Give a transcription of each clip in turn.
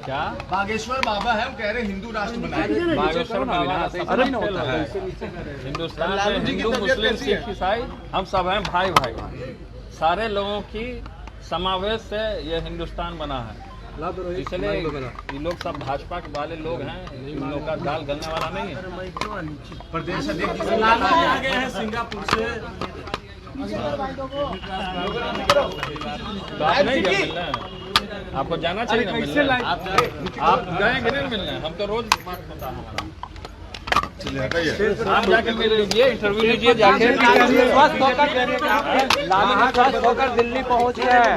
क्या बागेश्वर बाबा है, वो कह रहे हिंदू राष्ट्र बनाए। बागेश्वर बाबा अरे नहीं होता है। हिंदुस्तान में हिंदू मुस्लिम सिख ईसाई हम सब हैं भाई भाई। सारे लोगों की समावेश से यह हिंदुस्तान बना है। इसलिए ये लोग सब भाजपा के वाले लोग हैं, इन लोगों का दाल गलने वाला नहीं है। प्रदेश अध्यक्ष आ गए हैं सिंगापुर से। तो आप नहीं गए मिलने, आपको जाना चाहिए ना मिलने। आप गए कि नहीं मिलने? हम तो रोज बात होता है हमारा। आप जाके मिल लीजिए, इंटरव्यू लीजिए जाके। स्वस्थ होकर दिल्ली पहुंच गए।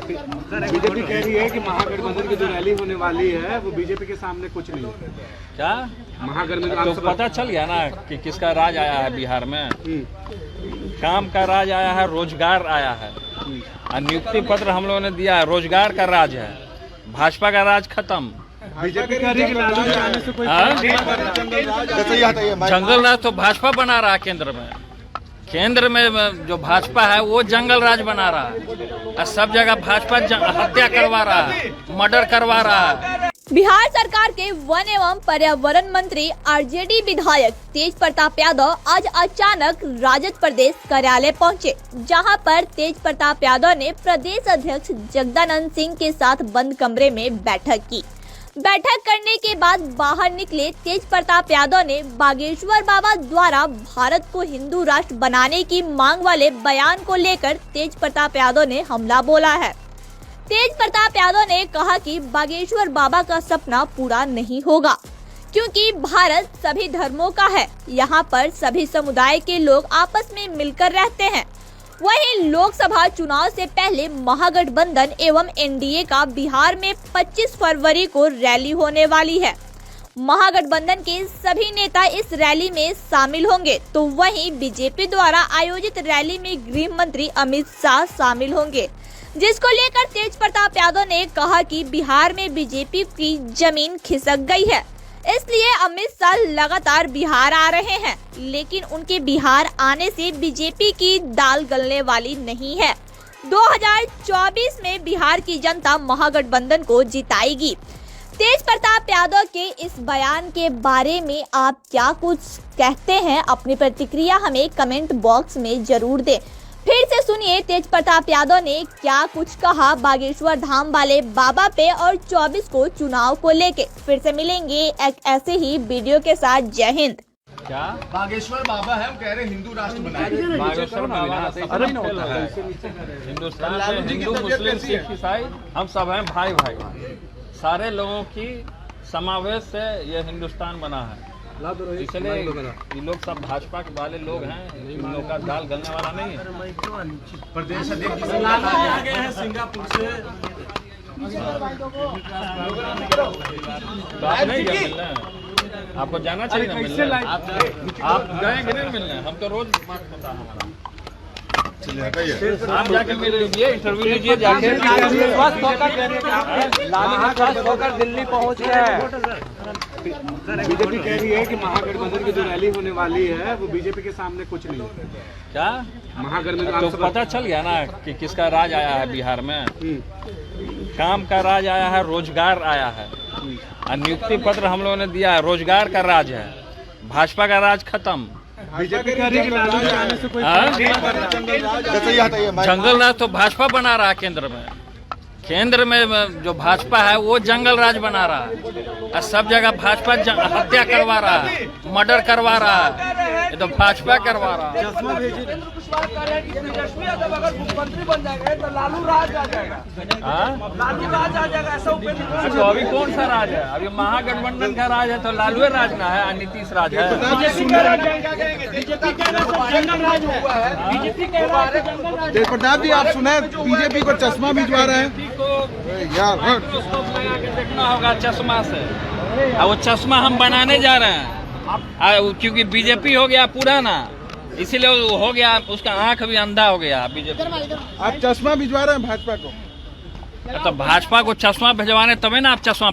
बीजेपी कह रही है कि महागठबंधन की जो रैली होने वाली है वो बीजेपी के सामने कुछ नहीं है। क्या महागठबंधन तो पता चल गया ना कि किसका राज आया है बिहार में। काम का राज आया है, रोजगार आया है, और नियुक्ति पत्र हम लोगों ने दिया है, रोजगार का राज है। भाजपा का राज खत्म। बीजेपी कह रही है कि लालू जी आने से कोई जंगल राज तो भाजपा बना रहा है केंद्र में। केंद्र में जो भाजपा है वो जंगल राज बना रहा है, और सब जगह भाजपा हत्या करवा रहा है, मर्डर करवा रहा है। बिहार सरकार के वन एवं पर्यावरण मंत्री आरजेडी विधायक तेज प्रताप यादव आज अचानक राजद प्रदेश कार्यालय पहुंचे, जहां पर तेज प्रताप यादव ने प्रदेश अध्यक्ष जगदानंद सिंह के साथ बंद कमरे में बैठक की। बैठक करने के बाद बाहर निकले तेज प्रताप यादव ने बागेश्वर बाबा द्वारा भारत को हिंदू राष्ट्र बनाने की मांग वाले बयान को लेकर तेज प्रताप यादव ने हमला बोला है। तेज प्रताप यादव ने कहा कि बागेश्वर बाबा का सपना पूरा नहीं होगा, क्योंकि भारत सभी धर्मों का है। यहाँ पर सभी समुदाय के लोग आपस में मिलकर रहते हैं। वहीं लोकसभा चुनाव से पहले महागठबंधन एवं एनडीए का बिहार में 25 फरवरी को रैली होने वाली है। महागठबंधन के सभी नेता इस रैली में शामिल होंगे, तो वहीं बीजेपी द्वारा आयोजित रैली में गृह मंत्री अमित शाह शामिल होंगे, जिसको लेकर तेज प्रताप यादव ने कहा कि बिहार में बीजेपी की जमीन खिसक गई है, इसलिए अमित शाह लगातार बिहार आ रहे हैं, लेकिन उनके बिहार आने से बीजेपी की दाल गलने वाली नहीं है। 2024 में बिहार की जनता महागठबंधन को जिताएगी। तेज प्रताप यादव के इस बयान के बारे में आप क्या कुछ कहते हैं? अपनी प्रतिक्रिया हमें कमेंट बॉक्स में जरूर दें। फिर से सुनिए तेज प्रताप यादव ने क्या कुछ कहा बागेश्वर धाम वाले बाबा पे और 24 को चुनाव को लेके। फिर से मिलेंगे एक ऐसे ही वीडियो के साथ। जय हिंद। क्या बागेश्वर बाबा है, वो कह रहे हिंदू राष्ट्र बनाए। बागेश्वर बाबा अरे नहीं होता है। हिंदुस्तान में हिंदू मुस्लिम सिख ईसाई हम सब हैं भाई भाई। सारे लोगों की समावेश से यह हिंदुस्तान बना है। इसलिए ये लोग सब भाजपा के वाले लोग हैं, इन लोगों का दाल गलने वाला नहीं है। प्रदेश अध्यक्ष आ गए हैं सिंगापुर से। तो आप नहीं गए मिलने, आपको जाना चाहिए ना मिलने। आप गए कि नहीं मिलने? हम तो रोज बात होता है हमारा। आप जाके मिल लीजिए, इंटरव्यू लीजिए जाके। स्वस्थ होकर दिल्ली पहुंच गए। बीजेपी कह रही है कि महागठबंधन की जो रैली होने वाली है वो बीजेपी के सामने कुछ नहीं है। क्या महागठबंधन तो पता चल गया ना कि किसका राज आया है बिहार में। काम का राज आया है, रोजगार आया है, और नियुक्ति पत्र हम लोगों ने दिया है, रोजगार का राज है। भाजपा का राज खत्म। बीजेपी कह रही है कि लालू जी आने से कोई जंगल राज तो भाजपा बना रहा है केंद्र में। केंद्र में जो भाजपा है वो जंगल राज बना रहा है, और सब जगह भाजपा हत्या करवा रहा है, मर्डर करवा रहा है। ये तो भाजपा करवा रहा है। अगर मुख्यमंत्री बन जाएगा तो लालू राज आ जाएगा। लालू राज आ जाएगा ऐसा तो अभी कौन सा राज है? अभी महागठबंधन का राज है, तो लालू राज ना है, नीतीश राज है। तेज प्रताप जी, आप सुने बीजेपी को चश्मा भिजवा रहे हैं यार। माइक्रोस्कोप लगा के देखना होगा चश्मा से, और वो चश्मा हम बनाने जा रहे हैं। क्योंकि बीजेपी हो गया पुराना, इसीलिए वो हो गया, उसका आंख भी अंधा हो गया बीजेपी। आप चश्मा भिजवा रहे हैं भाजपा को? तो भाजपा को चश्मा भिजवाने तभी ना आप चश्मा